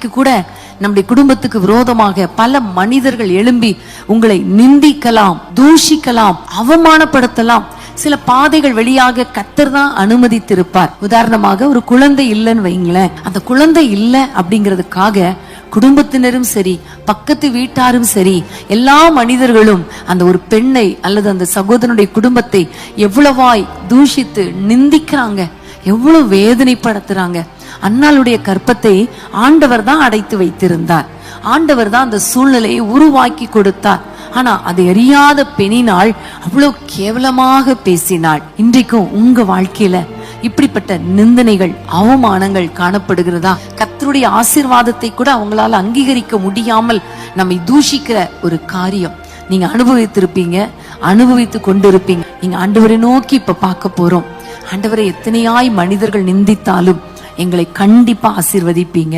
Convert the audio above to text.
இன்றைக்கு கூட நம்முடைய குடும்பத்துக்கு விரோதமாக பல மனிதர்கள் எழும்பி உங்களை நிந்திக்கலாம், தூஷிக்கலாம், அவமானப்படுத்தலாம். சில பாதைகள் வெளியாக கர்த்தர் தான் அனுமதித்திருப்பார். உதாரணமாக ஒரு குழந்தை இல்லைன்னு வைங்களேன். அந்த குழந்தை இல்லை அப்படிங்கிறதுக்காக குடும்பத்தினரும் சரி, பக்கத்து வீட்டாரும் சரி, எல்லா மனிதர்களும் அந்த ஒரு பெண்ணை அல்லது அந்த சகோதரனுடைய குடும்பத்தை எவ்வளவாய் தூஷித்து நிந்திக்கிறாங்க, எவ்வளவு வேதனைப்படுத்துறாங்க. அன்னாளுடைய கற்பத்தை ஆண்டவர் தான் அடைத்து வைத்திருந்தார். ஆண்டவர் தான் அந்த சூழ்நிலையை உருவாக்கி கொடுத்தார். ஆனா அதை அறியாத பெண்ணினாள் அவ்வளவு கேவலமாக பேசினாள். இன்றைக்கும் உங்க வாழ்க்கையில இப்படிப்பட்ட நிந்தனைகள், அவமானங்கள் காணப்படுகிறதா? கர்த்தருடைய ஆசீர்வாதத்தை கூட அவங்களால அங்கீகரிக்க முடியாமல் நம்மை தூஷிக்கிற ஒரு காரியம் நீங்க அனுபவித்திருப்பீங்க, அனுபவித்து கொண்டிருப்பீங்க. நீங்க ஆண்டவரை நோக்கி இப்ப பார்க்க போறோம். ஆண்டவரை எத்தனையாய் மனிதர்கள் நிந்தித்தாலும் எங்களை கண்டிப்பா ஆசீர்வதிப்பீங்க.